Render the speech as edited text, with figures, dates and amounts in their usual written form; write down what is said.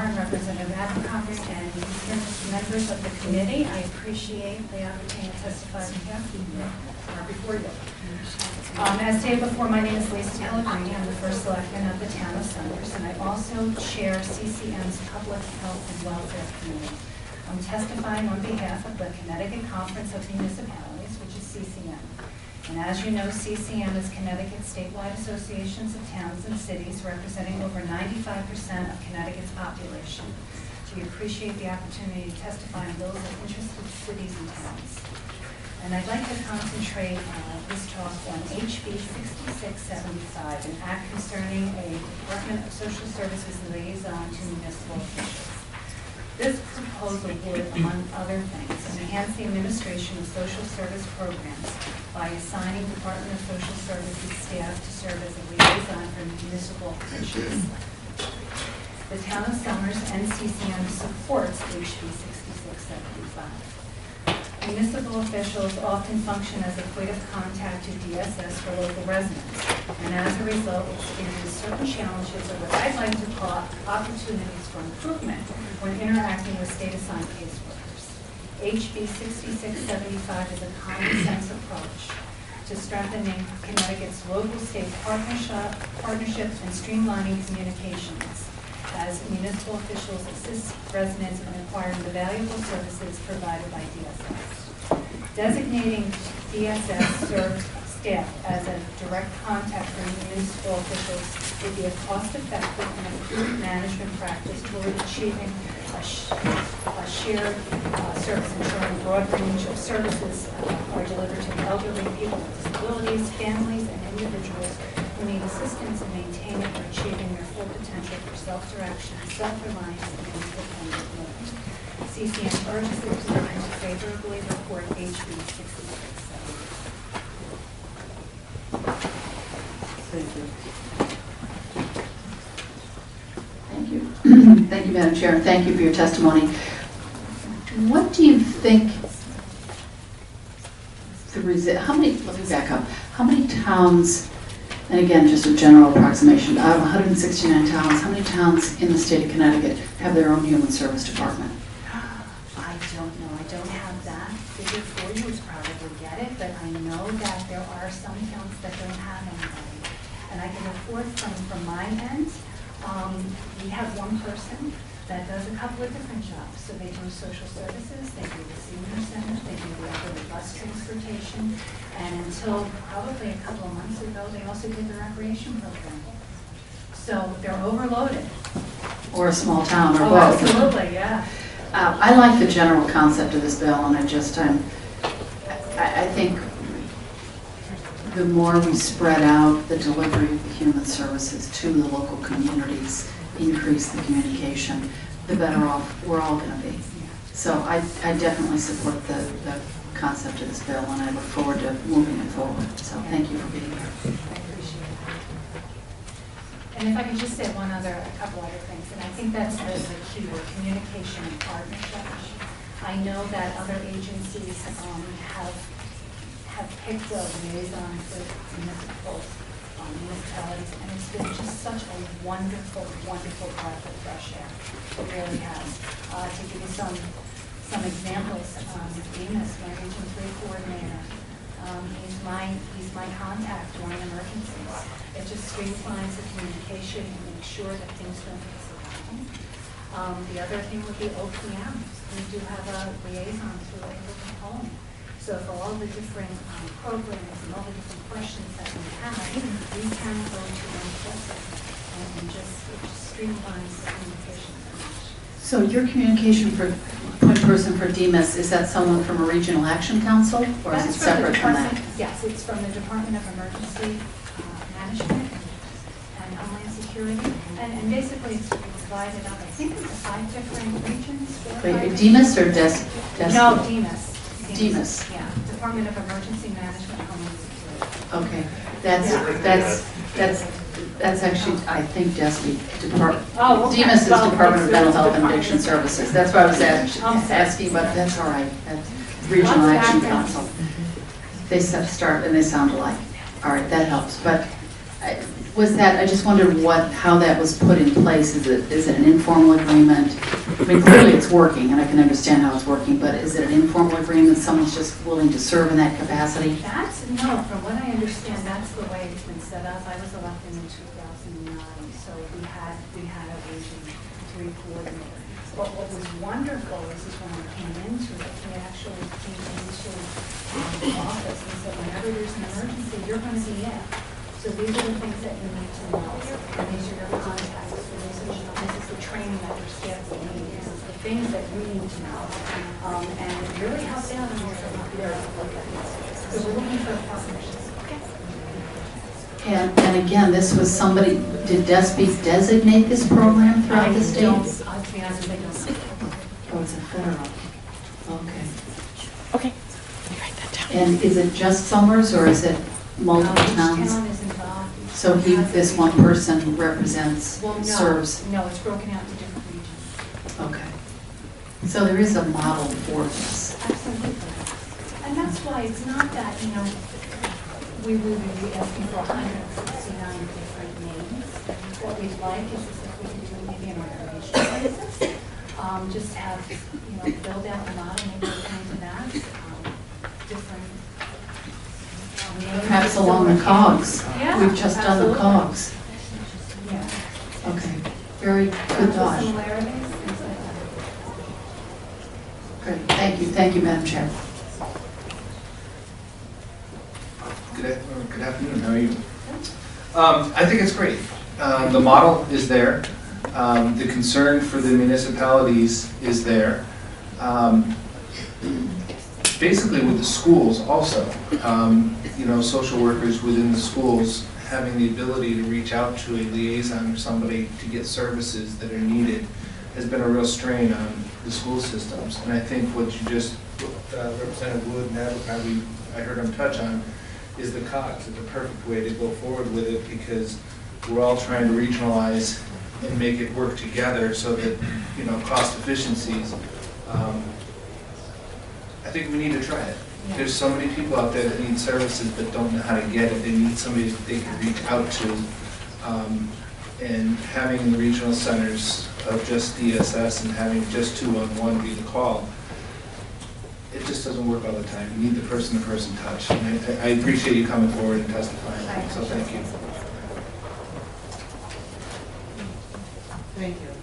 and Representative Abercrombie, and members of the committee. I appreciate the opportunity to testify before you. As stated before, my name is Lisa Pellegrini. I'm the first selectman of the town of Somers, and I also chair CCM's Public Health and Welfare Committee. I'm testifying on behalf of the Connecticut Conference of Municipalities, which is CCM. And as you know, CCM is Connecticut's statewide associations of towns and cities representing over 95% of Connecticut's population. We appreciate the opportunity to testify on bills of interest to cities and towns. And I'd like to concentrate this talk on HB 6675, an act concerning a Department of Social Services liaison to municipal officials. This proposal would, among other things, enhance the administration of social service programs by assigning Department of Social Services staff to serve as a liaison for municipal officials. The town of Somers and CCM supports HB 6675. Municipal officials often function as a point of contact to DSS for local residents, and as a result experience certain challenges or what I'd like to call opportunities for improvement when interacting with state-assigned caseworkers. HB 6675 is a common sense approach to strengthening Connecticut's local-state partnerships and streamlining communications as municipal officials assist residents in acquiring the valuable services provided by DSS. Designating DSS-served staff as a direct contact for municipal officials would be a cost-effective and improved management practice toward achieving a shared service, ensuring a broad range of services are delivered to elderly, people with disabilities, families, and individuals who need assistance in maintaining or achieving their full potential for self-direction, self-reliance, and independent living. CCM urges the committee to favorably report HB 6675. Thank you. Thank you. Thank you, Madam Chair, and thank you for your testimony. What do you think let me back up. How many towns, and again, just a general approximation, out of 169 towns, how many towns in the state of Connecticut have their own human service department? I don't know. I don't have that figure for you. Would probably get it, but I know that there are some towns that don't have anybody. And I can report from my end, we have one person that does a couple of different jobs. So they do social services, they do the senior center, they do the elderly bus transportation, and until probably a couple of months ago, they also did the recreation program. So they're overloaded. Or a small town, or both. Absolutely, yeah. I like the general concept of this bill, and I think the more we spread out the delivery of the human services to the local communities, increase the communication, the better off we're all going to be. So I definitely support the concept of this bill, and I look forward to moving it forward. So thank you for being here. I appreciate it. And if I could just say a couple other things, and I think that's the key word, communication and partnership. I know that other agencies have picked a liaison for municipalities, and it's been just such a wonderful, wonderful breath of fresh air. It really has. To give you some examples, Demas, my Region 3 coordinator, he's my contact during emergencies. It just streamlines the communication and makes sure that things don't get forgotten. The other thing would be OPM. We do have a liaison through Able to Home. So for all the different programs and all the different questions that we have, we can go to one person and it just streamlines the communication. So your communication point person for DEMIS, is that someone from a regional action council, or That's is it separate from that? Yes, it's from the Department of Emergency Management and Homeland Security, and basically it's divided up. I think it's 5 different regions. Wait, DEMIS or DES? No, DEMIS. DEMIS. Yeah, Department of Emergency Management and Homeland Security. Okay, that's actually, I think, DESI, Department. Oh, okay. DEMIS is Department of Mental Health and Addiction Services. That's why I was asking, but that's all right. That's Regional Action Council. They start and they sound alike. All right, that helps. But Was that, I just wondered how that was put in place. Is it an informal agreement? I mean, clearly it's working, and I can understand how it's working, but is it an informal agreement? Someone's just willing to serve in that capacity? No, from what I understand, that's the way it's been set up. I was elected in 2009, so we had a region 3 coordinator. But what was wonderful is when we came into it, we actually came into the office and said, whenever there's an emergency, you're going to be in. So these are the things that you need to know, and these are your contacts. So this is the training that your staff will need. This is the things that you need to know. And it really helps out in your career. So we're looking for a partnership. And again, this was somebody, did DESPE designate this program throughout the state? To be honest, I don't know. Oh, it's a federal. Okay. Okay. Let me write that down. And is it just Summers, or is it multiple Each towns? town is involved. So this one person represents, Well, serves? no, it's broken out into different regions. Okay. So there is a model for this. Absolutely. And that's why it's not that, we will be asking for 169 different names. What we'd like is if we can do it maybe on a probation basis, just have, build out the model, maybe we'll come to that, different names. Perhaps along the cogs. Yeah, We've just done the absolutely. cogs. Yeah. Okay. Very good thought. Similarities, things like that. Great. Thank you. Thank you, Madam Chair. Good afternoon, how are you? I think it's great. The model is there. The concern for the municipalities is there. Basically with the schools also, social workers within the schools having the ability to reach out to a liaison or somebody to get services that are needed has been a real strain on the school systems. And I think what you just, Representative Wood and Abercrombie, I heard him touch on, is the COGS. It's a perfect way to go forward with it because we're all trying to regionalize and make it work together so that, cost efficiencies. I think we need to try it. There's so many people out there that need services but don't know how to get it. They need somebody that they can reach out to. And having the regional centers of just DSS and having just 211 be the call, it just doesn't work all the time. You need the person-to-person touch. And I appreciate you coming forward and testifying, so thank you. Thank you.